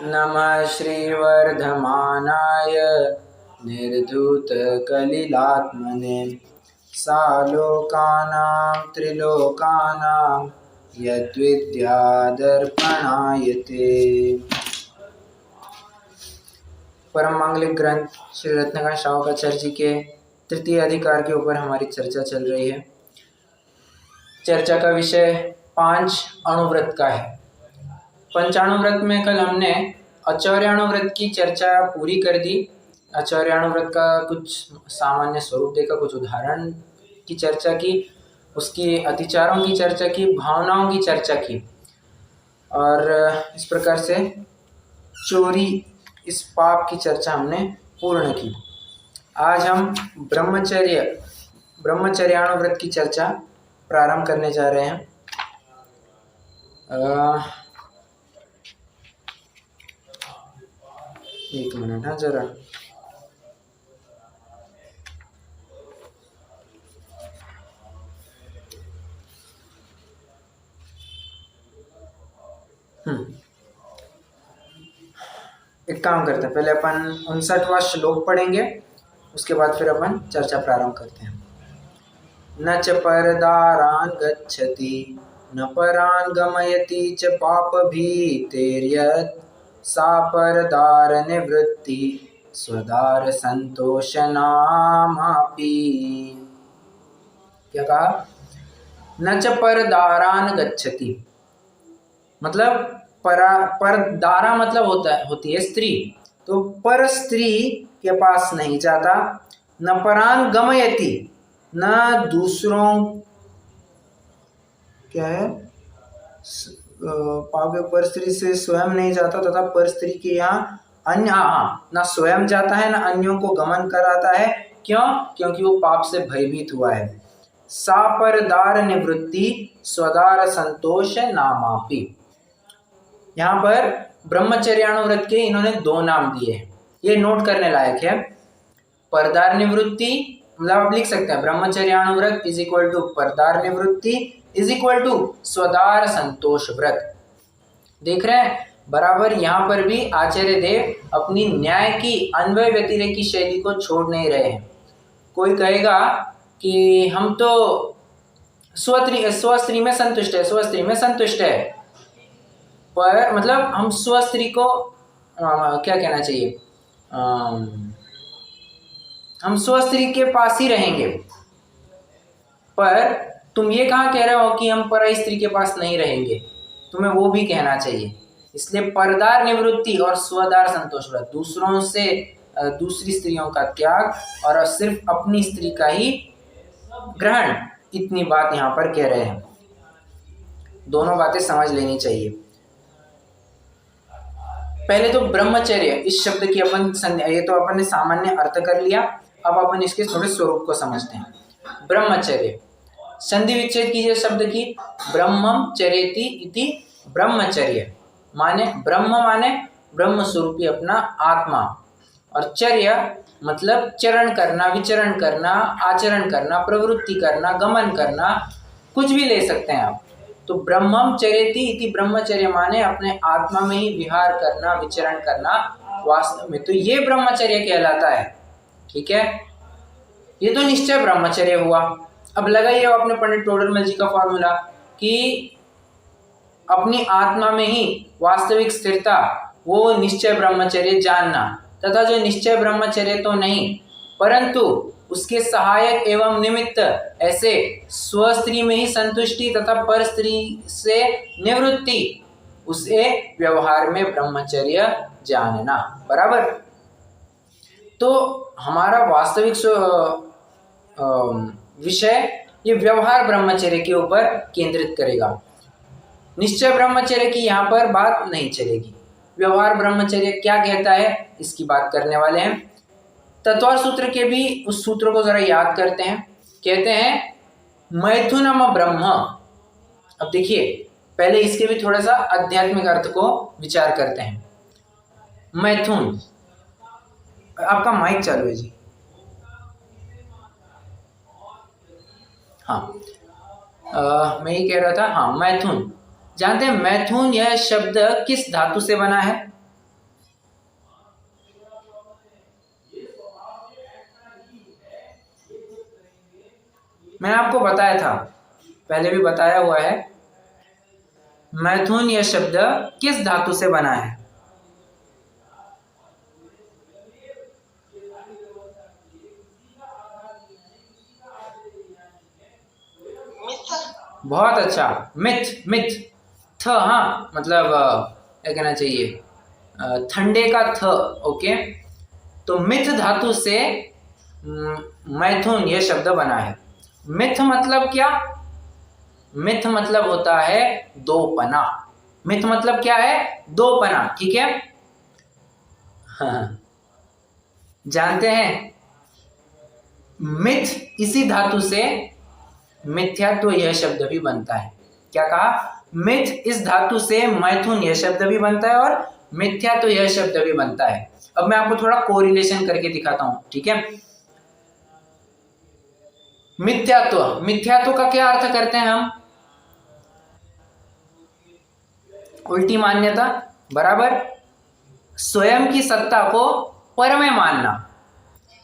नमः श्रीवर्धमानाय निर्धूतकलिलात्मने सालोकानां त्रिलोकानां यद्विद्यादर्पणायते। परम मांगलिक ग्रंथ श्री रत्नकांत शाहुकाचार्य जी के तृतीय अधिकार के ऊपर हमारी चर्चा चल रही है। चर्चा का विषय 5 अणुव्रत का है। पंचाणुव्रत में कल हमने आचौर्याणुव्रत की चर्चा पूरी कर दी। आचौर्याणुव्रत का कुछ सामान्य स्वरूप देखा, कुछ उदाहरण की चर्चा की, उसकी अतिचारों की चर्चा की, भावनाओं की चर्चा की, और इस प्रकार से चोरी, इस पाप की चर्चा हमने पूर्ण की। आज हम ब्रह्मचर्याणुव्रत की चर्चा प्रारंभ करने जा रहे हैं। एक मिनट हाँ जरा। एक काम करते हैं, पहले अपन 59वां श्लोक पढ़ेंगे, उसके बाद फिर अपन चर्चा प्रारंभ करते हैं। न च परदारान् गच्छति न परान् गमयति च पापभीतेर्यत् सा परदार निवृत्ति स्वदार संतोषनामापि। क्या कहा? न च परदारान् गच्छति, मतलब परदारा मतलब होती है स्त्री, तो पर स्त्री के पास नहीं जाता। न परान गमयति, न दूसरों, क्या है, पाप पर स्त्री से स्वयं नहीं जाता तथा पर स्त्री के यहाँ अन्य न स्वयं जाता है न अन्यों को गमन कराता है। क्यों? क्योंकि वो पाप से भयभीत हुआ है। सा परदार निवृत्ति स्वदार संतोष नामापि। यहाँ पर ब्रह्मचर्याणुव्रत के इन्होंने 2 नाम दिए हैं, ये नोट करने लायक है। परदार निवृत्ति मतलब आप लिख सकते हैं ब्रह्मचर्याणुव्रत इज इक्वल टू परदार निवृत्ति इज इक्वल टू स्वदार संतोष व्रत। देख रहे हैं, बराबर यहाँ पर भी आचार्य देव अपनी न्याय की अन्वय व्यतिरेक की शैली को छोड़ नहीं रहे हैं। कोई कहेगा कि हम तो स्वस्त्री में संतुष्ट है, स्वस्त्री में संतुष्ट है, पर मतलब हम स्वस्त्री को क्या कहना चाहिए, हम स्वस्त्री के पास ही रहेंगे, पर तुम ये कहाँ कह रहे हो कि हम पराई स्त्री के पास नहीं रहेंगे, तुम्हें वो भी कहना चाहिए। इसलिए परदार निवृत्ति और स्वदार संतोष व्रत, दूसरों से दूसरी स्त्रियों का त्याग और सिर्फ अपनी स्त्री का ही ग्रहण, इतनी बात यहाँ पर कह रहे हैं। दोनों बातें समझ लेनी चाहिए। पहले तो ब्रह्मचर्य इस शब्द की ये तो अपन ने सामान्य अर्थ कर लिया, अब अपन इसके थोड़े स्वरूप को समझते हैं। ब्रह्मचर्य, संधि विच्छेद कीजिए शब्द की। ब्रह्मम चरेति इति ब्रह्मचर्य, माने ब्रह्म माने ब्रह्म स्वरूपी अपना आत्मा, और चर्या मतलब चरण करना, विचरण करना, आचरण करना, प्रवृत्ति करना, गमन करना, कुछ भी ले सकते हैं आप। तो ब्रह्मम चरेति इति ब्रह्मचर्य माने अपने आत्मा में ही विहार करना, विचरण करना वास्तव में, तो ये ब्रह्मचर्य कहलाता है। ठीक है, ये तो निश्चय ब्रह्मचर्य हुआ। अब लगाइए अपने पंडित टोडरमल जी का फॉर्मूला कि अपनी आत्मा में ही वास्तविक स्थिरता, वो निश्चय ब्रह्मचर्य जानना, तथा जो निश्चय ब्रह्मचर्य तो नहीं परंतु उसके सहायक एवं निमित्त ऐसे स्वस्त्री में ही संतुष्टि तथा पर स्त्री से निवृत्ति, उसे व्यवहार में ब्रह्मचर्य जानना। बराबर। तो हमारा वास्तविक विषय ये व्यवहार ब्रह्मचर्य के ऊपर केंद्रित करेगा। निश्चय ब्रह्मचर्य की यहाँ पर बात नहीं चलेगी। व्यवहार ब्रह्मचर्य क्या कहता है इसकी बात करने वाले हैं। तत्वार सूत्र के भी उस सूत्र को जरा याद करते हैं। कहते हैं मैथुनम ब्रह्म। अब देखिए, पहले इसके भी थोड़ा सा आध्यात्मिक अर्थ को विचार करते हैं। मैथुन, आपका माइक चालू है जी। हाँ, मैं ये कह रहा था, हाँ मैथुन, जानते हैं मैथुन यह शब्द किस धातु से बना है? मैंने आपको बताया था, पहले भी बताया हुआ है, मैथुन यह शब्द किस धातु से बना है? बहुत अच्छा, मिथ, मिथ, थ, हाँ मतलब क्या कहना चाहिए, ठंडे का थ। ओके, तो मिथ धातु से मैथुन यह शब्द बना है। मिथ मतलब क्या? मिथ मतलब होता है दो पना। मिथ मतलब क्या है? दो पना, ठीक है। हाँ, जानते हैं मिथ इसी धातु से मिथ्यात्व यह शब्द भी बनता है। क्या कहा? मिथ इस धातु से मैथुन यह शब्द भी बनता है और मिथ्यात्व यह शब्द भी बनता है। अब मैं आपको थोड़ा कोरिलेशन करके दिखाता हूं, ठीक है। मिथ्यात्व, मिथ्यात्व का क्या अर्थ करते हैं हम? उल्टी मान्यता, बराबर। स्वयं की सत्ता को पर में मानना,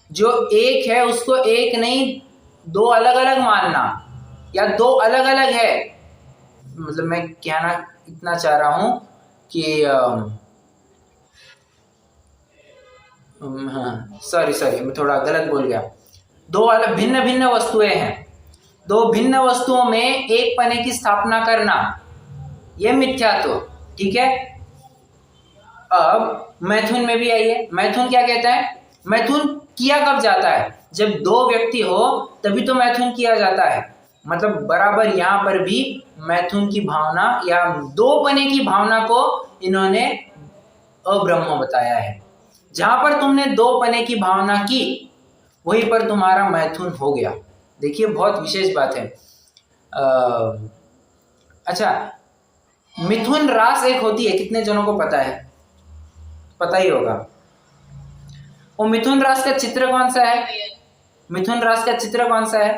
जो एक है उसको एक नहीं दो अलग अलग मानना, या दो अलग अलग है। मतलब मैं कहना इतना चाह रहा हूं कि हाँ सॉरी मैं थोड़ा गलत बोल गया। दो अलग भिन्न भिन्न वस्तुएं हैं, दो भिन्न वस्तुओं में एक पने की स्थापना करना, यह मिथ्यात्व, ठीक है। अब मैथुन में भी आइए, मैथुन क्या कहता है? मैथुन किया कब जाता है? जब दो व्यक्ति हो तभी तो मैथुन किया जाता है। मतलब बराबर यहां पर भी मैथुन की भावना या दो पने की भावना को इन्होंने अब्रह्म बताया है। जहां पर तुमने दो पने की भावना की वहीं पर तुम्हारा मैथुन हो गया। देखिए बहुत विशेष बात है। अच्छा, मिथुन रास एक होती है, कितने जनों को पता है? पता ही होगा। वो मिथुन रास का चित्र कौन सा है? मिथुन रास का चित्र कौन सा है?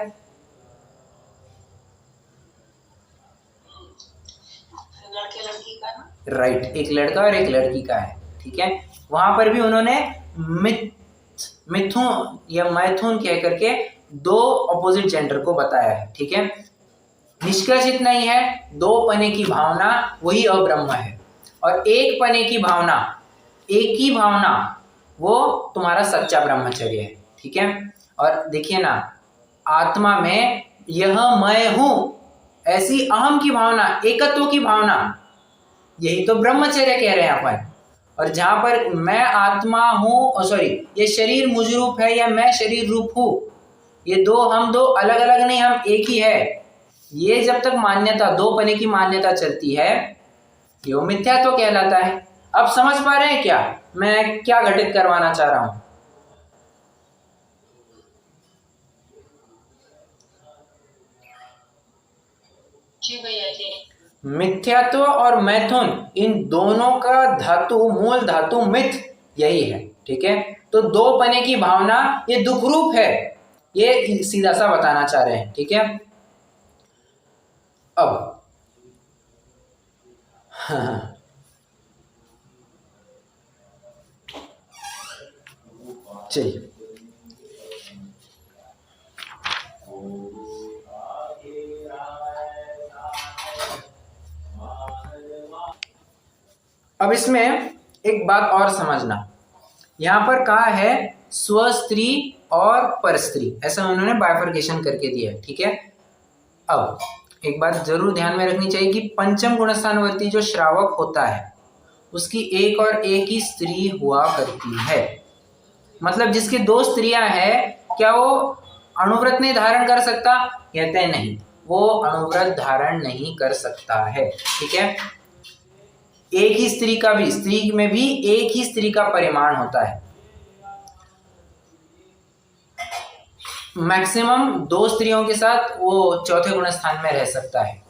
लड़के लड़की का ना, राइट, एक लड़का और एक लड़की का है, ठीक है। वहां पर भी उन्होंने मिथुन या मैथुन कह करके दो अपोजिट जेंडर को बताया है, ठीक है। निष्कर्ष इतना ही है, दो पने की भावना वही अब्रह्म है, और एक पने की भावना, एक ही भावना, वो तुम्हारा सच्चा ब्रह्मचर्य है, ठीक है। और देखिए ना, आत्मा में यह मैं हूं ऐसी अहम की भावना, एकत्व की भावना, यही तो ब्रह्मचर्य कह रहे हैं अपन। और जहां पर मैं आत्मा हूं, सॉरी ये शरीर मुझ रूप है या मैं शरीर रूप हूं, ये दो, हम दो अलग अलग नहीं, हम एक ही है। ये जब तक मान्यता, दो पने की मान्यता चलती है, ये मिथ्यात्व कहलाता है। अब समझ पा रहे हैं क्या मैं क्या घटित करवाना चाह रहा हूं? जी भैया जी। मिथ्यात्व और मैथुन, इन दोनों का धातु, मूल धातु मिथ यही है, ठीक है। तो दो पने की भावना ये दुख रूप है, ये सीधा सा बताना चाह रहे हैं, ठीक है। अब हाँ, चलिए अब इसमें एक बात और समझना, यहां पर कहा है स्व स्त्री और पर स्त्री, ऐसा उन्होंने बाइफर्केशन करके दिया है, ठीक है। अब एक बात जरूर ध्यान में रखनी चाहिए कि पंचम गुणस्थानवर्ती जो श्रावक होता है उसकी एक और एक ही स्त्री हुआ करती है। मतलब जिसकी दो स्त्रियां हैं, क्या वो अणुव्रत नहीं धारण कर सकता? कहते हैं नहीं, वो अणुव्रत धारण नहीं कर सकता है, ठीक है। एक ही स्त्री का भी, स्त्री में भी एक ही स्त्री का परिमाण होता है। मैक्सिमम दो स्त्रियों के साथ वो चौथे गुण स्थान में रह सकता है,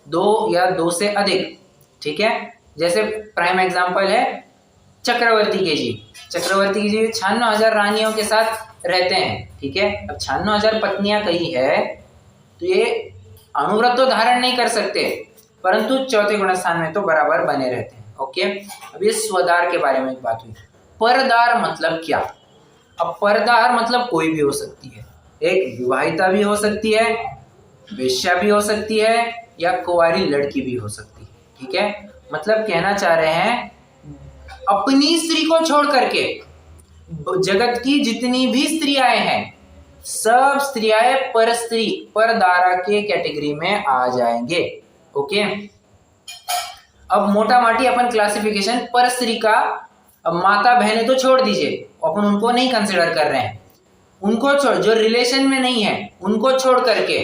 दो या दो से अधिक, ठीक है। जैसे प्राइम एग्जांपल है चक्रवर्ती के जी। चक्रवर्ती के जी 96,000 रानियों के साथ रहते हैं, ठीक है। अब 96,000 पत्नियां कही है तो ये अणुव्रत तो धारण नहीं कर सकते, परंतु चौथे गुण स्थान में तो बराबर बने रहते हैं, ओके। अब ये स्वदार के बारे में एक बात हुई। परदार मतलब क्या? अब परदार मतलब कोई भी हो सकती है, एक विवाहिता भी हो सकती है वेश्या भी हो सकती है या कुंवारी लड़की भी हो सकती है, ठीक है। मतलब कहना चाह रहे हैं अपनी स्त्री को छोड़ करके जगत की जितनी भी स्त्रियां हैं सब स्त्रियां परस्त्री परदारा के कैटेगरी में आ जाएंगे। ओके, अब मोटा माटी अपन क्लासिफिकेशन परस्त्री का, अब माता बहनें तो छोड़ दीजिए, अपन उनको नहीं कंसिडर कर रहे हैं, उनको छोड़, जो रिलेशन में नहीं है उनको छोड़ करके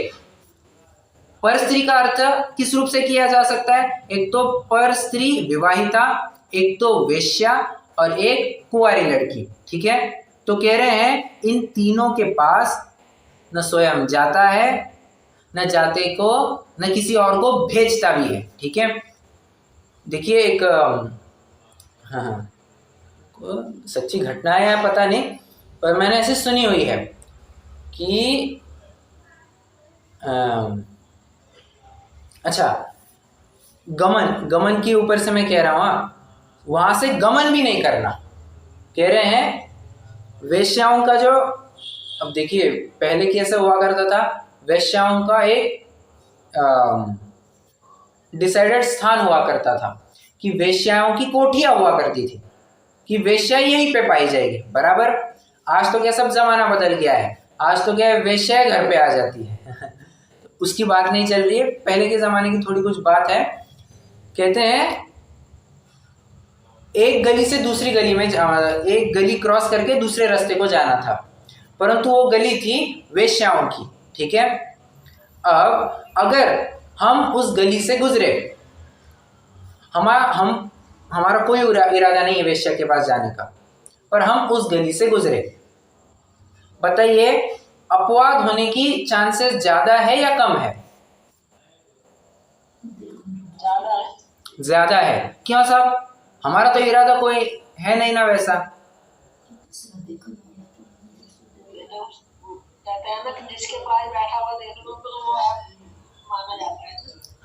परस्त्री का अर्थ किस रूप से किया जा सकता है? एक तो परस्त्री विवाहिता, एक तो वेश्या और एक कुंवारी लड़की, ठीक है। तो कह रहे हैं इन तीनों के पास न स्वयं जाता है, न जाते को, न किसी और को भेजता भी है, ठीक है। देखिए एक हाँ सच्ची घटना है या पता नहीं, पर मैंने ऐसे सुनी हुई है कि अच्छा, गमन के ऊपर से मैं कह रहा हूँ, वहां से गमन भी नहीं करना। कह रहे हैं वेश्याओं का जो, अब देखिए पहले कैसे हुआ करता था, वेश्याओं का एक डिसाइडेड स्थान हुआ करता था कि वेश्याओं की कोठियां हुआ करती थी कि वेश्या यहीं पे पाई जाएगी, बराबर। आज तो क्या सब जमाना बदल गया है, आज तो क्या है वेश्या घर पे आ जाती है उसकी बात नहीं चल रही है, पहले के जमाने की थोड़ी कुछ बात है। कहते हैं एक गली से दूसरी गली में, एक गली क्रॉस करके दूसरे रास्ते को जाना था, परंतु वो गली थी वेश्याओं की, ठीक है। अब अगर हम उस गली से गुजरे, हमारा कोई इरादा नहीं है वेश्या के पास जाने का, पर हम उस गली से गुजरे, बताइए अपवाद होने की चांसेस ज्यादा है या कम है? ज्यादा है। ज्यादा है। क्यों साहब? हमारा तो इरादा कोई है नहीं ना वैसा। कहते हैं ना कि जिसके पास बैठा हुआ देख लो तो वो माना जाता है।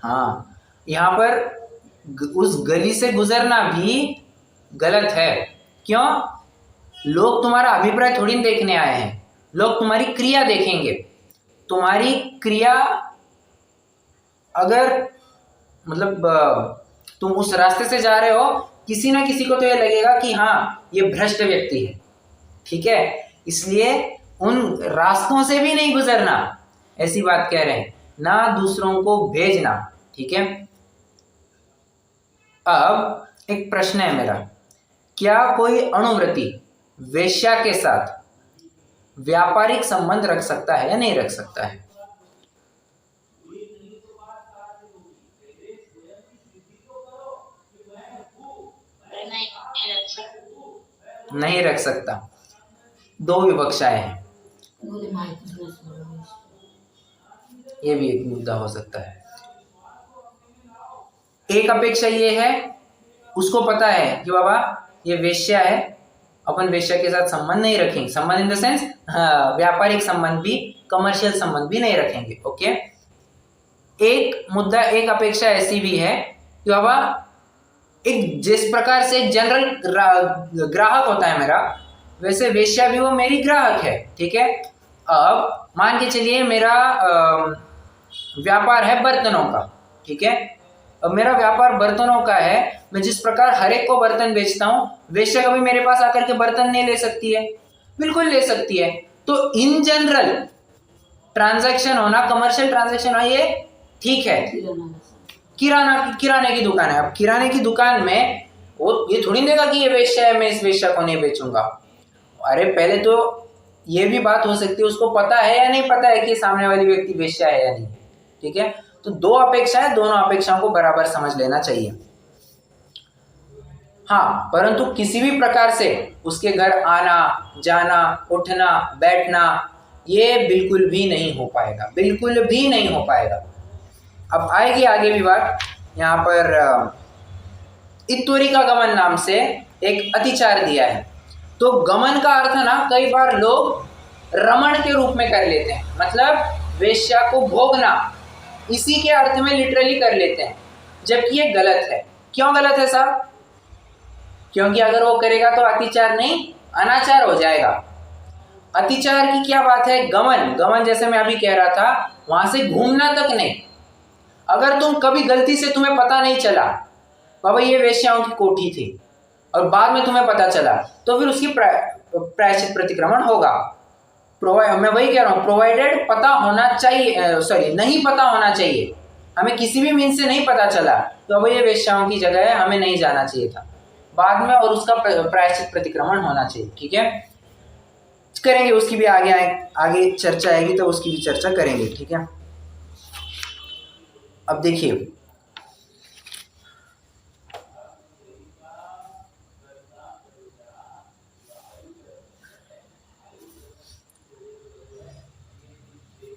हाँ, यहाँ पर उस गली से गुजरना भी गलत है। क्यों? लोग तुम्हारा अभिप्राय थोड़ी देखने आए हैं, लोग तुम्हारी क्रिया देखेंगे। तुम्हारी क्रिया अगर मतलब तुम उस रास्ते से जा रहे हो, किसी ना किसी को तो ये लगेगा कि हाँ ये भ्रष्ट व्यक्ति है, ठीक है। इसलिए उन रास्तों से भी नहीं गुजरना, ऐसी बात कह रहे हैं, ना दूसरों को भेजना, ठीक है। अब एक प्रश्न है मेरा, क्या कोई अणुव्रती वेश्या के साथ व्यापारिक संबंध रख सकता है या नहीं रख सकता है? नहीं रख सकता। दो विवक्षाएं हैं, ये भी एक मुद्दा हो सकता है। एक अपेक्षा ये है, उसको पता है कि बाबा ये वेश्या है, अपन वेश्या के साथ संबंध नहीं रखेंगे, संबंध इन द सेंस व्यापारिक संबंध भी, कमर्शियल संबंध भी नहीं रखेंगे, ओके। एक मुद्दा, एक अपेक्षा ऐसी भी है कि बाबा एक जिस प्रकार से एक जनरल ग्राहक होता है मेरा, वैसे वेश्या भी वो मेरी ग्राहक है, ठीक है। अब मान के चलिए मेरा व्यापार है बर्तनों का, ठीक है। अब मेरा व्यापार बर्तनों का है, मैं जिस प्रकार हर एक को बर्तन बेचता हूँ, वेश्या कभी मेरे पास आकर के बर्तन नहीं ले सकती है? बिल्कुल ले सकती है। तो इन जनरल ट्रांजैक्शन होना, कमर्शियल ट्रांजैक्शन होना, ये ठीक है। किराने की दुकान है, अब किराने की दुकान में वो ये थोड़ी देगा कि ये वेश्या है, मैं इस वेश्या को नहीं बेचूंगा। अरे पहले तो ये भी बात हो सकती है उसको पता है या नहीं पता है कि सामने वाली व्यक्ति वेश्या है या नहीं, ठीक है। तो दो अपेक्षाएं, दोनों अपेक्षाओं को बराबर समझ लेना चाहिए। हाँ, परंतु किसी भी प्रकार से उसके घर आना जाना, उठना बैठना, ये बिल्कुल भी नहीं हो पाएगा, बिल्कुल भी नहीं हो पाएगा। अब आएगी आगे भी बात। यहाँ पर इत्वरी का गमन नाम से एक अतिचार दिया है। तो गमन का अर्थ ना कई बार लोग रमण के रूप में कर लेते हैं, मतलब वेश्या को भोगना, इसी के अर्थ में लिटरली कर लेते हैं, जबकि ये गलत है। क्यों गलत है साहब? क्योंकि अगर वो करेगा तो अतिचार नहीं अनाचार हो जाएगा। अतिचार की क्या बात है? गमन, गमन जैसे मैं अभी कह रहा था, वहां से घूमना तक नहीं। अगर तुम कभी गलती से तुम्हें पता नहीं चला बाबा ये वेश्याओं की कोठी थी और बाद में तुम्हें पता चला, तो फिर उसकी प्रायश्चित प्रतिक्रमण होगा। मैं वही कह रहा हूँ, प्रोवाइडेड पता होना चाहिए, सॉरी नहीं पता होना चाहिए। हमें किसी भी मीन से नहीं पता चला तो अब ये वेश्याओं की जगह है, हमें नहीं जाना चाहिए था बाद में, और उसका प्रायश्चित प्रतिक्रमण होना चाहिए। ठीक है, करेंगे उसकी भी आगे चर्चा आएगी तो उसकी भी चर्चा करेंगे। ठीक है, अब देखिए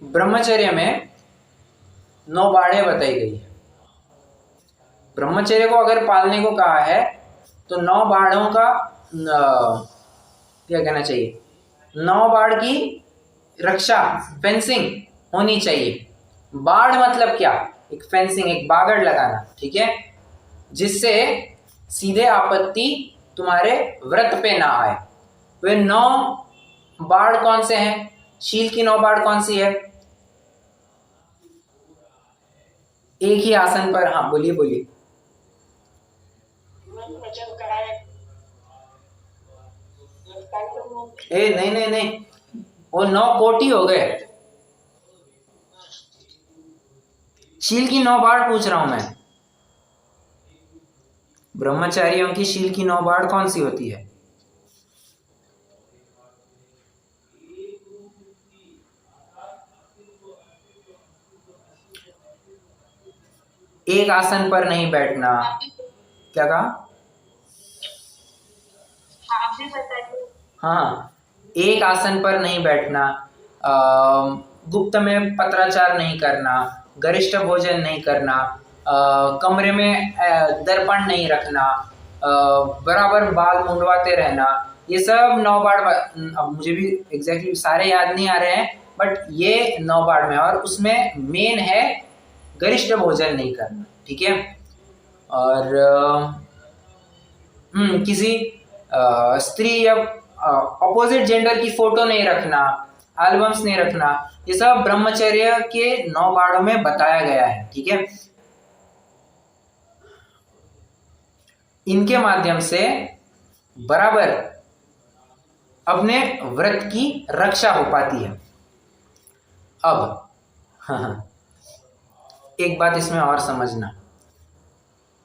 ब्रह्मचर्य में 9 बाढ़ें बताई गई है। ब्रह्मचर्य को अगर पालने को कहा है तो 9 बाढ़ों का क्या कहना चाहिए, 9 बाढ़ की रक्षा, फेंसिंग होनी चाहिए। बाढ़ मतलब क्या, एक फेंसिंग, एक बागड़ लगाना। ठीक है, जिससे सीधे आपत्ति तुम्हारे व्रत पे ना आए। वे 9 बाढ़ कौन से हैं? शील की 9 बाढ़ कौन सी है? एक ही आसन पर, हाँ बोलिए बोलिए। नहीं, वो 9 कोटि हो गए। शील की 9 बाढ़ पूछ रहा हूं मैं। ब्रह्मचारियों की शील की 9 बाढ़ कौन सी होती है? एक आसन पर नहीं बैठना। क्या कहा? हाँ, एक आसन पर नहीं बैठना, गुप्त में पत्राचार नहीं करना, गरिष्ठ भोजन नहीं करना, कमरे में दर्पण नहीं रखना, बराबर बाल मुंडवाते रहना, ये सब 9 बाढ़। अब मुझे भी एग्जैक्टली सारे याद नहीं आ रहे हैं, बट ये 9 बाढ़ में, और उसमें मेन है गरिष्ठ भोजन नहीं करना। ठीक है, और किसी स्त्री या अपोजिट जेंडर की फोटो नहीं रखना, एल्बम्स नहीं रखना, ये सब ब्रह्मचर्य के 9 बाढ़ों में बताया गया है। ठीक है, इनके माध्यम से बराबर अपने व्रत की रक्षा हो पाती है। अब एक बात इसमें और समझना,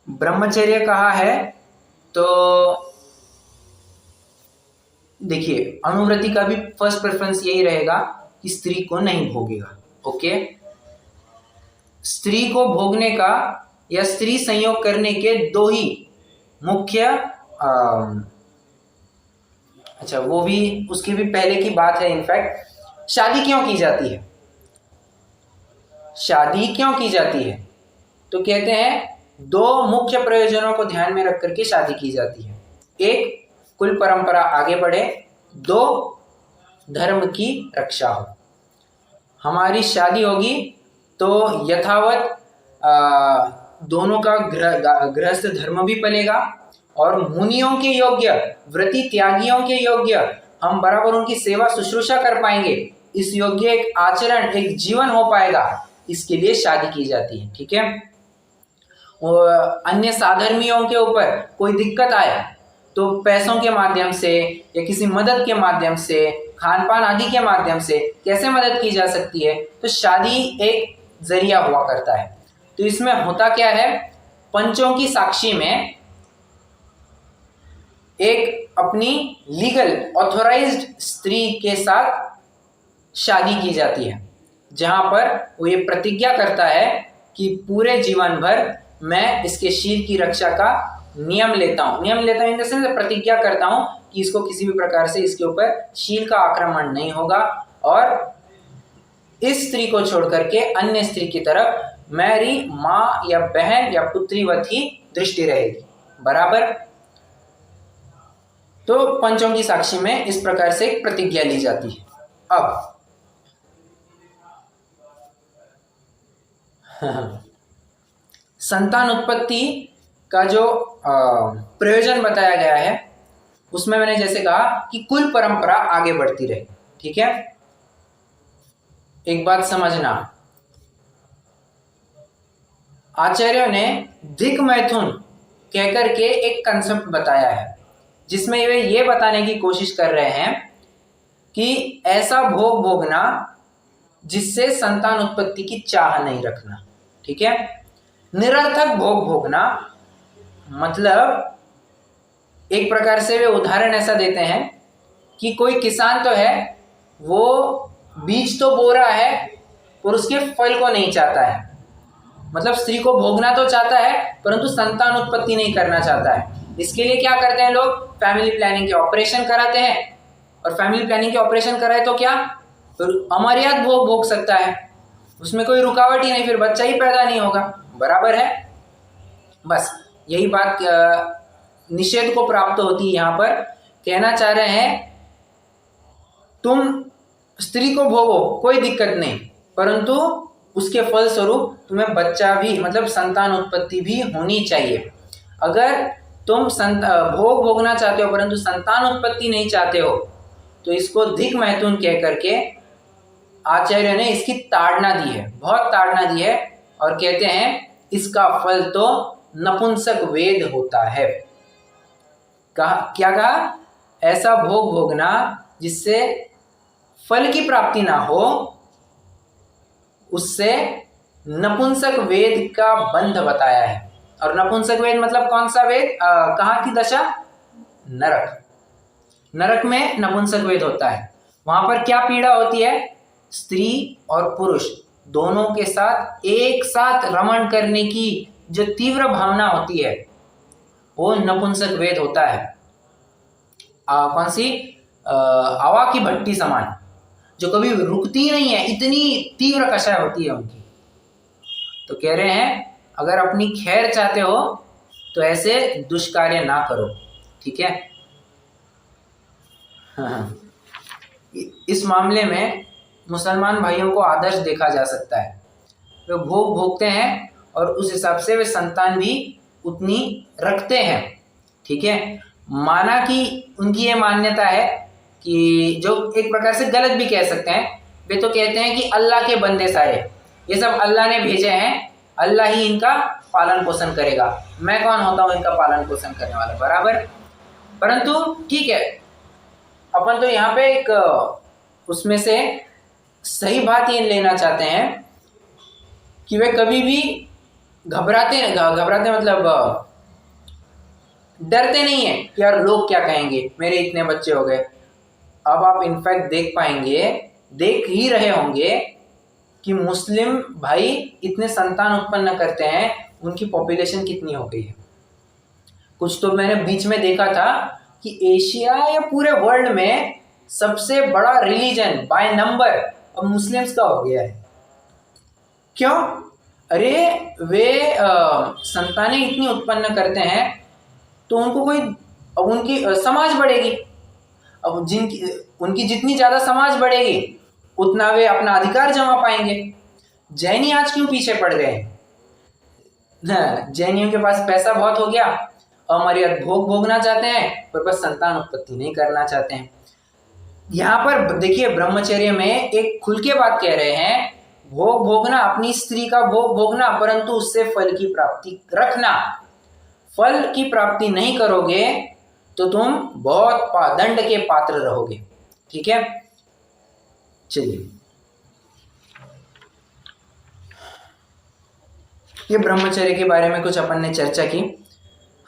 ब्रह्मचर्य कहा है तो देखिए अनुव्रति का भी फर्स्ट प्रेफरेंस यही रहेगा कि स्त्री को नहीं भोगेगा। ओके, स्त्री को भोगने का या स्त्री संयोग करने के 2 ही मुख्य अच्छा वो भी उसके भी पहले की बात है। इनफैक्ट शादी क्यों की जाती है? शादी क्यों की जाती है? तो कहते हैं 2 मुख्य प्रयोजनों को ध्यान में रख करके शादी की जाती है। एक, कुल परंपरा आगे बढ़े, 2, धर्म की रक्षा हो। हमारी शादी होगी तो यथावत दोनों का गृहस्थ धर्म भी पलेगा, और मुनियों के योग्य, व्रती त्यागियों के योग्य हम बराबर उनकी सेवा शुश्रूषा कर पाएंगे। इस योग्य एक आचरण, एक जीवन हो पाएगा, इसके लिए शादी की जाती है। ठीक है, अन्य साधर्मियों के ऊपर कोई दिक्कत आए तो पैसों के माध्यम से या किसी मदद के माध्यम से, खान पान आदि के माध्यम से कैसे मदद की जा सकती है, तो शादी एक जरिया हुआ करता है। तो इसमें होता क्या है, पंचों की साक्षी में एक अपनी लीगल ऑथोराइज्ड स्त्री के साथ शादी की जाती है, जहां पर वो ये प्रतिज्ञा करता है कि पूरे जीवन भर मैं इसके शील की रक्षा का नियम लेता हूं इन द सेंस प्रतिज्ञा करता हूं कि इसको किसी भी प्रकार से इसके ऊपर शील का आक्रमण नहीं होगा, और इस स्त्री को छोड़ करके अन्य स्त्री की तरफ मेरी माँ या बहन या पुत्रीवत ही दृष्टि रहेगी। बराबर, तो पंचों की साक्षी में इस प्रकार से एक प्रतिज्ञा ली जाती है। अब संतान उत्पत्ति का जो प्रयोजन बताया गया है उसमें मैंने जैसे कहा कि कुल परंपरा आगे बढ़ती रहे। ठीक है, एक बात समझना, आचार्यों ने धिक मैथुन कहकर के एक कंसेप्ट बताया है, जिसमें वे ये बताने की कोशिश कर रहे हैं कि ऐसा भोग भोगना जिससे संतान उत्पत्ति की चाह नहीं रखना। ठीक है, निरर्थक भोग भोगना मतलब एक प्रकार से वे उदाहरण ऐसा देते हैं कि कोई किसान तो है, वो बीज तो बो रहा है पर उसके फल को नहीं चाहता है। मतलब स्त्री को भोगना तो चाहता है परंतु संतान उत्पत्ति नहीं करना चाहता है। इसके लिए क्या करते हैं लोग, फैमिली प्लानिंग के ऑपरेशन कराते हैं, और फैमिली प्लानिंग के ऑपरेशन कराए तो क्या, फिर अमर्याद भोग भोग सकता है, उसमें कोई रुकावट ही नहीं, फिर बच्चा ही पैदा नहीं होगा। बराबर है, बस यही बात निषेध को प्राप्त होती है। यहाँ पर कहना चाह रहे हैं तुम स्त्री को भोगो कोई दिक्कत नहीं, परंतु उसके फल स्वरूप तुम्हें बच्चा भी मतलब संतान उत्पत्ति भी होनी चाहिए। अगर तुम भोग भोगना चाहते हो परंतु संतान उत्पत्ति नहीं चाहते हो तो इसको धिक मैथुन कह करके आचार्य ने इसकी ताड़ना दी है, बहुत ताड़ना दी है, और कहते हैं इसका फल तो नपुंसक वेद होता है। क्या कहा, ऐसा भोग भोगना जिससे फल की प्राप्ति ना हो, उससे नपुंसक वेद का बंध बताया है। और नपुंसक वेद मतलब कौन सा वेद, कहाँ की दशा, नरक। नरक में नपुंसक वेद होता है। वहां पर क्या पीड़ा होती है, स्त्री और पुरुष दोनों के साथ एक साथ रमण करने की जो तीव्र भावना होती है वो नपुंसक वेद होता है। कौन सी, हवा की भट्टी समान, जो कभी रुकती नहीं है, इतनी तीव्र कषाय होती है उनकी। तो कह रहे हैं अगर अपनी खैर चाहते हो तो ऐसे दुष्कार्य ना करो। ठीक है, हाँ। इस मामले में मुसलमान भाइयों को आदर्श देखा जा सकता है। वे भोग भोगते हैं और उस हिसाब से वे संतान भी उतनी रखते हैं। ठीक है, माना कि उनकी ये मान्यता है कि जो एक प्रकार से गलत भी कह सकते हैं, वे तो कहते हैं कि अल्लाह के बंदे सारे, ये सब अल्लाह ने भेजे हैं, अल्लाह ही इनका पालन पोषण करेगा, मैं कौन होता हूँ इनका पालन पोषण करने वाला। बराबर, परंतु ठीक है, अपन तो यहाँ पे एक उसमें से सही बात ये लेना चाहते हैं कि वे कभी भी घबराते मतलब डरते नहीं है कि यार लोग क्या कहेंगे, मेरे इतने बच्चे हो गए। अब आप इनफैक्ट देख ही रहे होंगे कि मुस्लिम भाई इतने संतान उत्पन्न करते हैं, उनकी पॉपुलेशन कितनी हो गई है। कुछ तो मैंने बीच में देखा था कि एशिया या पूरे वर्ल्ड में सबसे बड़ा रिलीजन बाय नंबर अब मुस्लिम्स का हो गया है। क्यों, अरे वे संतानें इतनी उत्पन्न करते हैं तो उनको कोई, अब उनकी समाज बढ़ेगी, अब उनकी जितनी ज़्यादा समाज बढ़ेगी उतना वे अपना अधिकार जमा पाएंगे। जैनी आज क्यों पीछे पड़ गए, जैनियों के पास पैसा बहुत हो गया, अमर्याद भोग भोगना चाहते हैं पर बस संतान उत्पत्ति नहीं करना चाहते हैं। यहाँ पर देखिए ब्रह्मचर्य में एक खुल के बात कह रहे हैं, भोग भोगना, अपनी स्त्री का भोग भोगना, परंतु उससे फल की प्राप्ति रखना। फल की प्राप्ति नहीं करोगे तो तुम बहुत दंड के पात्र रहोगे। ठीक है, चलिए, ये ब्रह्मचर्य के बारे में कुछ अपन ने चर्चा की।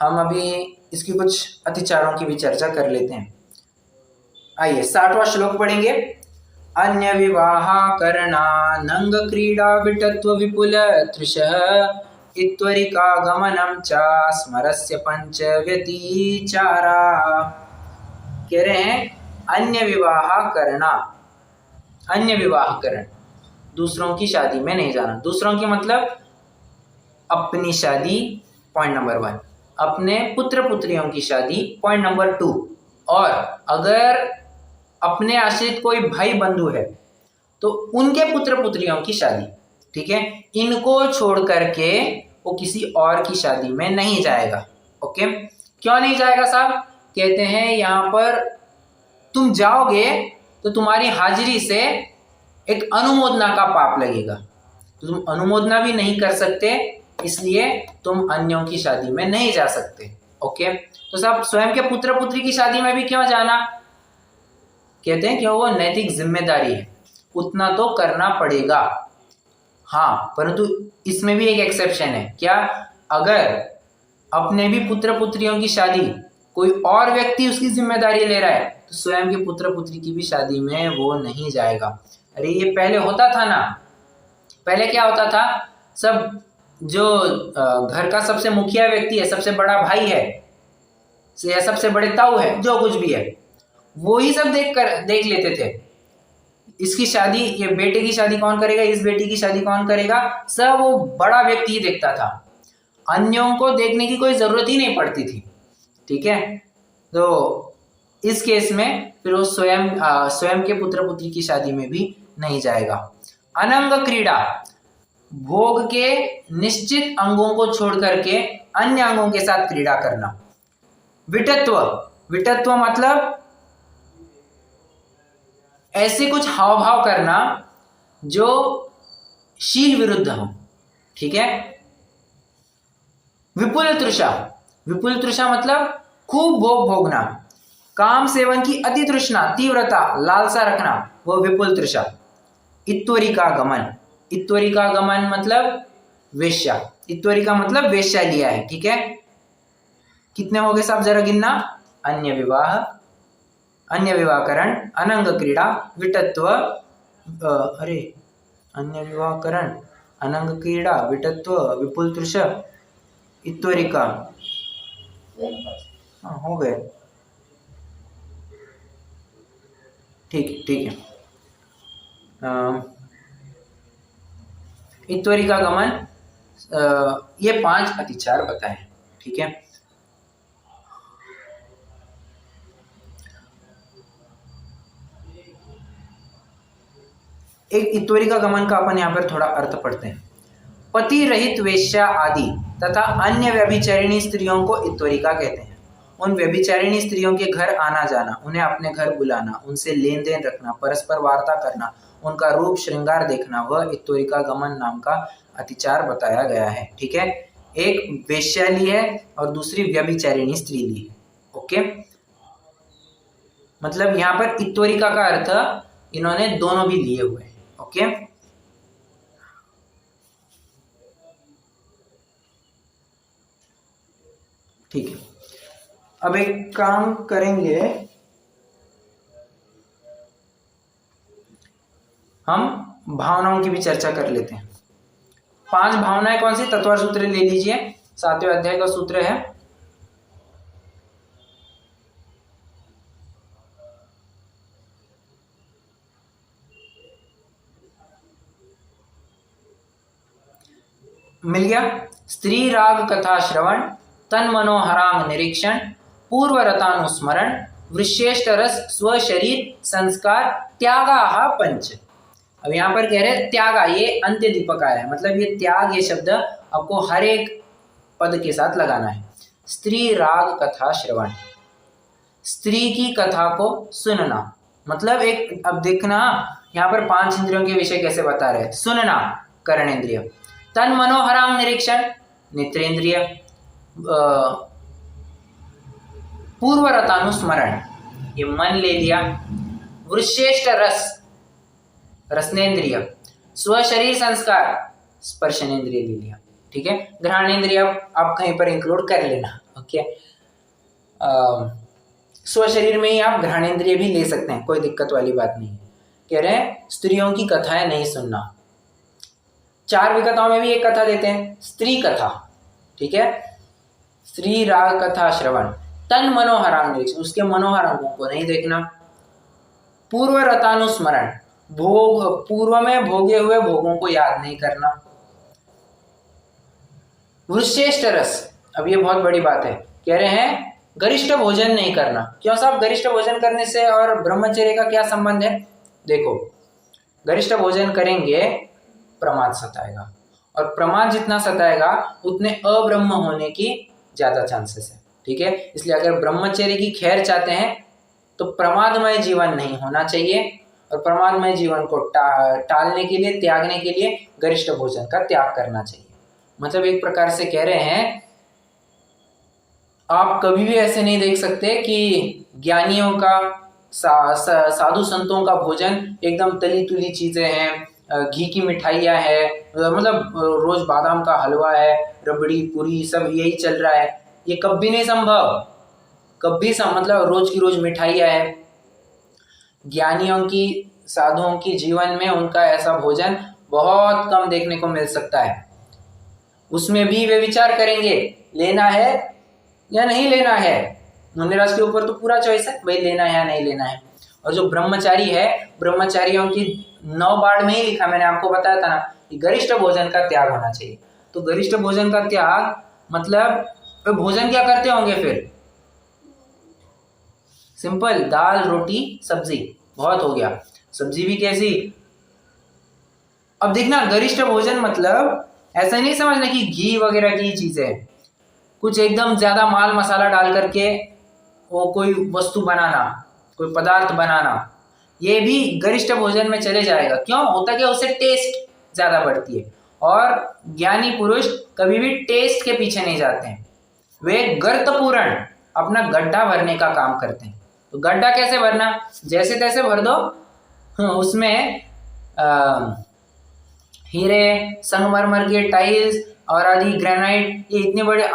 हम अभी इसकी कुछ अतिचारों की भी चर्चा कर लेते हैं। आइए 60वां श्लोक पढ़ेंगे। अन्य विवाह करना नंग क्रीडा विटत्व विपुल तृषः इत्वरिका गमनम च स्मरस्य पंच व्यतिचारा। कह रहे हैं अन्य विवाह करण, दूसरों की शादी में नहीं जाना। दूसरों की मतलब अपनी शादी, पॉइंट नंबर 1, अपने पुत्र पुत्रियों की शादी, पॉइंट नंबर 2, और अगर अपने आश्रित कोई भाई बंधु है तो उनके पुत्र पुत्रियों की शादी। ठीक है, इनको छोड़ करके वो किसी और की शादी में नहीं जाएगा। ओके, क्यों नहीं जाएगा साहब, कहते हैं यहाँ पर तुम जाओगे तो तुम्हारी हाजिरी से एक अनुमोदना का पाप लगेगा, तो तुम अनुमोदना भी नहीं कर सकते इसलिए तुम अन्यों की शादी में नहीं जा सकते। ओके, तो सब स्वयं के पुत्र पुत्री की शादी में भी क्यों जाना? कहते हैं कि वो नैतिक जिम्मेदारी है, उतना तो करना पड़ेगा। हाँ, परंतु इसमें भी एक एक्सेप्शन है। क्या? अगर अपने भी पुत्र पुत्रियों की शादी कोई और व्यक्ति उसकी जिम्मेदारी ले रहा है तो स्वयं के पुत्र पुत्री की भी शादी में वो नहीं जाएगा। अरे ये पहले होता था ना, पहले क्या होता था, सब जो घर का सबसे मुखिया व्यक्ति है, सबसे बड़ा भाई है या सबसे बड़े ताऊ है, जो कुछ भी है, वो ही सब देख लेते थे। इसकी शादी, ये बेटे की शादी कौन करेगा, इस बेटी की शादी कौन करेगा, सब वो बड़ा व्यक्ति ही देखता था। अन्यों को देखने की कोई जरूरत ही नहीं पड़ती थी। ठीक है, तो इस केस में फिर वो स्वयं के पुत्र पुत्री की शादी में भी नहीं जाएगा। अनंग क्रीड़ा, भोग के निश्चित अंगों को छोड़ करके अन्य अंगों के साथ क्रीड़ा करना। विटत्व, विटत्व मतलब ऐसे कुछ हाव भाव करना जो शील विरुद्ध हो। ठीक है। विपुल तृषा, विपुल तृषा मतलब खूब भोग भोगना, काम सेवन की अति तृष्णा, तीव्रता, लालसा रखना, वो विपुल तृषा। इत्वरिका गमन, इत्वरिका गमन मतलब वेश्या, इत्वरिका मतलब वेश्या लिया है। ठीक है, कितने हो गए साहब जरा गिनना? अन्य विवाह, अन्य विवाहकरण, अनंग क्रीड़ा, विटत्व, अन्य विवाहकरण, अनंग क्रीड़ा, विटत्व, विपुल तृष, इत्वरिका, हो गए। ठीक है। इत्वरिका गमन, ये 5 अतिचार बताए। ठीक है, एक इत्वरिका गमन का अपन यहाँ पर थोड़ा अर्थ पढ़ते हैं। पति रहित वेश्या आदि तथा अन्य व्यभिचारिणी स्त्रियों को इत्वरिका कहते हैं। उन व्यभिचारिणी स्त्रियों के घर आना जाना, उन्हें अपने घर बुलाना, उनसे लेन देन रखना, परस्पर वार्ता करना, उनका रूप श्रृंगार देखना, वह इत्वरिका गमन नाम का अतिचार बताया गया है। ठीक है, एक वेश्या ली है और दूसरी व्यभिचारिणी स्त्री ली है। ओके, मतलब यहाँ पर इत्वरिका का अर्थ इन्होंने दोनों भी लिए हुए हैं। ओके, ठीक है। अब एक काम करेंगे, हम भावनाओं की भी चर्चा कर लेते हैं। 5 भावनाएं कौन सी? तत्व सूत्र ले लीजिए, 7वें अध्याय का सूत्र है। मिल गया। स्त्री राग कथा श्रवण, तन मनोहरांग निरीक्षण, पूर्व रतानुस्मरण, वृश्रेष्ठ रस, स्व शरीर संस्कार, त्यागा पंच। अब यहाँ पर कह रहे हैं त्यागा, ये अंत्य दीपक आया है, मतलब ये त्याग, ये शब्द आपको हर एक पद के साथ लगाना है। स्त्री राग कथा श्रवण, स्त्री की कथा को सुनना, मतलब एक, अब देखना यहाँ पर 5 इंद्रियों के विषय कैसे बता रहे हैं। सुनना कर्णेंद्रिय, तन मनोहरांग निरीक्षण नेत्रेंद्रिय, पूर्व रतानुस्मरण ये मन ले लिया, वृश्रेष्ठ रस रसनेन्द्रिय, स्व शरीर संस्कार स्पर्शनेन्द्रिय ले लिया। ठीक है, घ्राणेन्द्रिय आप कहीं पर इंक्लूड कर लेना। ओके, स्व शरीर में ही आप घ्राणेन्द्रिय भी ले सकते हैं, कोई दिक्कत वाली बात नहीं है। कह रहे हैं स्त्रियों की कथाएं नहीं सुनना। 4 विकताओं में भी एक कथा देते हैं, स्त्री कथा। ठीक है, स्त्री राग कथा श्रवण, तन मनोहरांग निरीक्षण, उसके मनोहर अंगों को नहीं देखना, पूर्व रतानुस्मरण, भोग पूर्व में भोगे हुए भोगों को याद नहीं करना, वृश्रेष्ठ रस, अब ये बहुत बड़ी बात है, कह रहे हैं गरिष्ठ भोजन नहीं करना। क्यों साहब, गरिष्ठ भोजन करने से और ब्रह्मचर्य का क्या संबंध है? देखो, गरिष्ठ भोजन करेंगे प्रमाद सताएगा, और प्रमाद जितना सताएगा उतने अब्रह्म होने की ज्यादा चांसेस है। ठीक है, इसलिए अगर ब्रह्मचर्य की खैर चाहते हैं तो प्रमादमय जीवन नहीं होना चाहिए, और प्रमादमय जीवन को टालने के लिए, त्यागने के लिए गरिष्ठ भोजन का त्याग करना चाहिए। मतलब एक प्रकार से कह रहे हैं, आप कभी भी ऐसे नहीं देख सकते कि ज्ञानियों का साधु संतों का भोजन एकदम तली तुली चीजें हैं, घी की मिठाइयाँ है, मतलब रोज बादाम का हलवा है, रबड़ी पूरी सब यही चल रहा है। ये कभी नहीं संभव, कभी मतलब रोज की रोज मिठाइयाँ है। ज्ञानियों की साधुओं की जीवन में उनका ऐसा भोजन बहुत कम देखने को मिल सकता है। उसमें भी वे विचार करेंगे लेना है या नहीं लेना है। मुनिराज के ऊपर तो पूरा चॉइस है, भाई लेना है या नहीं लेना है। और जो ब्रह्मचारी है, ब्रह्मचारियों की 9 बाड़ में ही लिखा, मैंने आपको बताया था ना कि गरिष्ठ भोजन का त्याग होना चाहिए। तो गरिष्ठ भोजन का त्याग मतलब वे भोजन क्या करते होंगे फिर? सिंपल, दाल रोटी सब्जी, बहुत हो गया। सब्जी भी कैसी? अब देखना, गरिष्ठ भोजन मतलब ऐसा नहीं समझना कि घी वगैरह की चीजें है, कुछ एकदम ज्यादा माल मसाला डाल करके वो कोई वस्तु बनाना, कोई पदार्थ बनाना, ये भी गरिष्ठ भोजन में चले जाएगा। क्यों? होता क्या, उससे टेस्ट ज्यादा बढ़ती है। और ज्ञानी पुरुष कभी भी टेस्ट के पीछे नहीं जाते हैं, वे गर्तपूर्ण अपना गड्ढा भरने का काम करते हैं। तो गड्ढा कैसे भरना? जैसे तैसे भर दो, उसमें हीरे, संगमरमर के टाइल्स और आदि ग्रेनाइट, ये इतने बड़े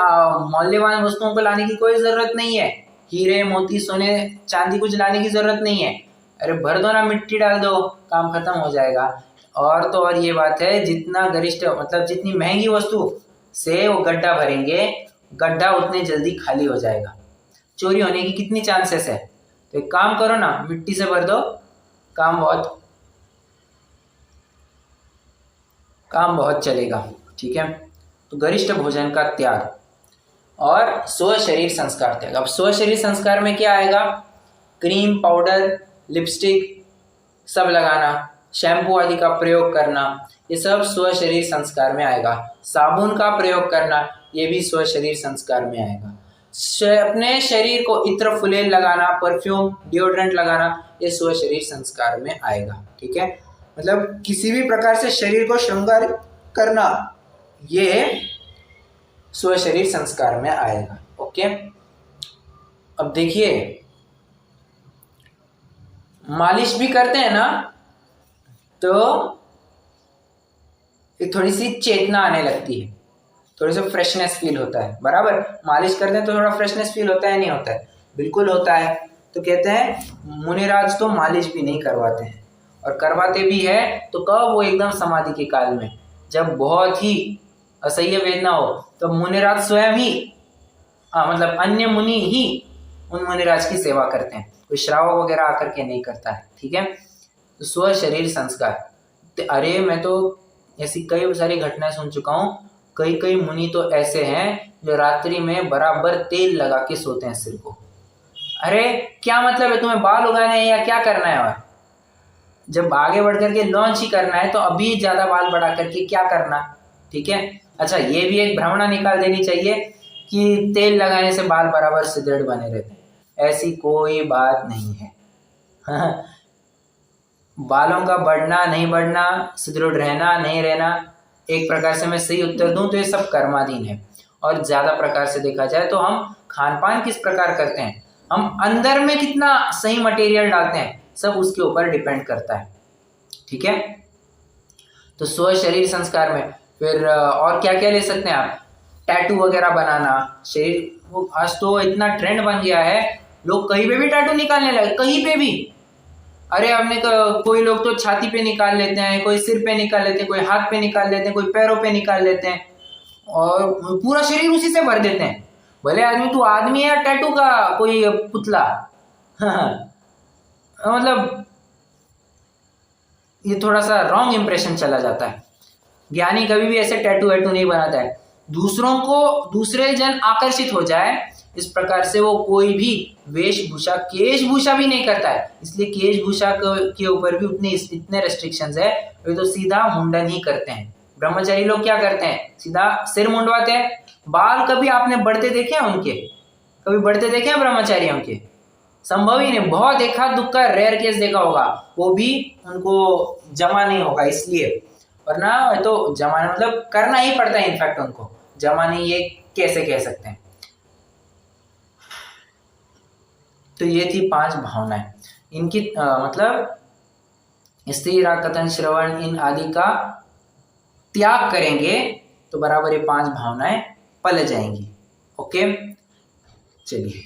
मूल्यवान वस्तुओं को लाने की कोई जरूरत नहीं है। हीरे मोती सोने चांदी कुछ लाने की जरूरत नहीं है। अरे भर दो ना, मिट्टी डाल दो, काम खत्म हो जाएगा। और तो और ये बात है, जितना गरिष्ठ मतलब जितनी महंगी वस्तु से वो गड्ढा भरेंगे, गड्ढा उतने जल्दी खाली हो जाएगा। चोरी होने की कितनी चांसेस है? तो एक काम करो ना, मिट्टी से भर दो, काम बहुत चलेगा। ठीक है, तो गरिष्ठ भोजन का त्याग और स्व शरीर संस्कार त्याग। अब स्व शरीर संस्कार में क्या आएगा? क्रीम, पाउडर, लिपस्टिक सब लगाना, शैम्पू आदि का प्रयोग करना, ये सब स्व शरीर संस्कार में आएगा। साबुन का प्रयोग करना, ये भी स्व शरीर संस्कार में आएगा। अपने शरीर को इत्र फुलेल लगाना, परफ्यूम, डिओड्रेंट लगाना, ये स्व शरीर संस्कार में आएगा। ठीक है, मतलब किसी भी प्रकार से शरीर को श्रृंगार करना, ये स्व शरीर संस्कार में आएगा। ओके, अब देखिए, मालिश भी करते हैं ना, तो एक थोड़ी सी चेतना आने लगती है, थोड़ी सी फ्रेशनेस फील होता है। बराबर, मालिश करते हैं तो थोड़ा फ्रेशनेस फील होता है, नहीं होता है? बिल्कुल होता है। तो कहते हैं मुनिराज तो मालिश भी नहीं करवाते हैं, और करवाते भी है तो कब? वो एकदम समाधि के काल में, जब बहुत ही असह्य वेदना हो, तो मुनिराज स्वयं ही मतलब अन्य मुनि ही उन मुनिराज की सेवा करते हैं, कोई श्रावक वगैरह आकर के नहीं करता है। ठीक है, तो स्व शरीर संस्कार। अरे मैं तो ऐसी कई सारी घटनाएं सुन चुका हूँ, कई मुनि तो ऐसे हैं जो रात्रि में बराबर तेल लगा के सोते हैं सिर को। अरे क्या मतलब है, तुम्हें बाल उगाने हैं या क्या करना है? और जब आगे बढ़ करके लॉन्च ही करना है तो अभी ज्यादा बाल बढ़ा करके क्या करना? ठीक है, अच्छा ये भी एक भ्रमणा निकाल देनी चाहिए कि तेल लगाने से बाल बराबर सुदृढ़ बने रहते हैं। ऐसी कोई बात नहीं है। बालों का बढ़ना नहीं बढ़ना, सुदृढ़ रहना नहीं रहना, एक प्रकार से मैं सही उत्तर दूं तो ये सब कर्माधीन है। और ज्यादा प्रकार से देखा जाए तो हम खान पान किस प्रकार करते हैं, हम अंदर में कितना सही मटेरियल डालते हैं, सब उसके ऊपर डिपेंड करता है। ठीक है, तो स्व शरीर संस्कार में फिर और क्या क्या ले सकते हैं आप? टैटू वगैरह बनाना, शरीर, वो आज तो इतना ट्रेंड बन गया है, लोग कहीं पे भी टैटू निकालने लगे, कहीं पे भी। अरे हमने कोई लोग तो छाती पे निकाल लेते हैं, कोई सिर पे निकाल लेते हैं, कोई हाथ पे निकाल लेते हैं, कोई पैरों पे निकाल लेते हैं, और पूरा शरीर उसी से भर देते हैं। भले आदमी तू आदमी है या टैटू का कोई पुतला। मतलब ये थोड़ा सा रॉन्ग इंप्रेशन चला जाता है। ज्ञानी कभी भी ऐसे टैटू वैटू नहीं बनाता है, दूसरों को, दूसरे जन आकर्षित हो जाए इस प्रकार से वो कोई भी वेशभूषा, केशभूषा भी नहीं करता है। इसलिए केशभूषा के ऊपर भी इतने रेस्ट्रिक्शंस है, वे तो सीधा मुंडन ही करते हैं। ब्रह्मचारी लोग क्या करते हैं? सीधा सिर मुंडवाते हैं। बाल कभी आपने बढ़ते देखे हैं उनके? कभी बढ़ते देखे हैं ब्रह्मचारियों के? संभव ही नहीं। बहुत एक हाथ दुख का रेयर केस देखा होगा, वो भी उनको जमा नहीं होगा इसलिए। वरना तो जमाना मतलब करना ही पड़ता है, इनफैक्ट उनको जमाने ये कैसे कह सकते हैं। तो ये थी 5 भावनाएं। इनकी मतलब स्थिर, कथन, श्रवण इन आदि का त्याग करेंगे तो बराबर ये 5 भावनाएं पल जाएंगी। ओके, चलिए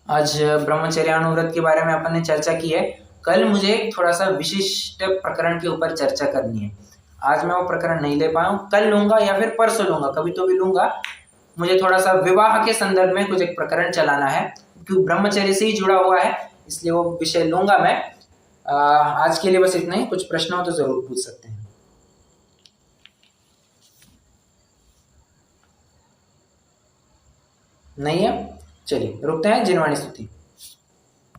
आज ब्रह्मचर्यानुव्रत के बारे में अपन ने चर्चा की है। कल मुझे थोड़ा सा विशिष्ट प्रकरण के ऊपर चर्चा करनी है। आज मैं वो प्रकरण नहीं ले पाया हूँ, कल लूंगा या फिर परसों लूंगा, कभी तो भी लूंगा। मुझे थोड़ा सा विवाह के संदर्भ में कुछ एक प्रकरण चलाना है, क्योंकि ब्रह्मचर्य से ही जुड़ा हुआ है, इसलिए वो विषय लूंगा मैं। आज के लिए बस इतना ही। कुछ प्रश्न हो तो जरूर पूछ सकते हैं। नहीं है, चलिए रुकते हैं। जिनवाणी स्तुति।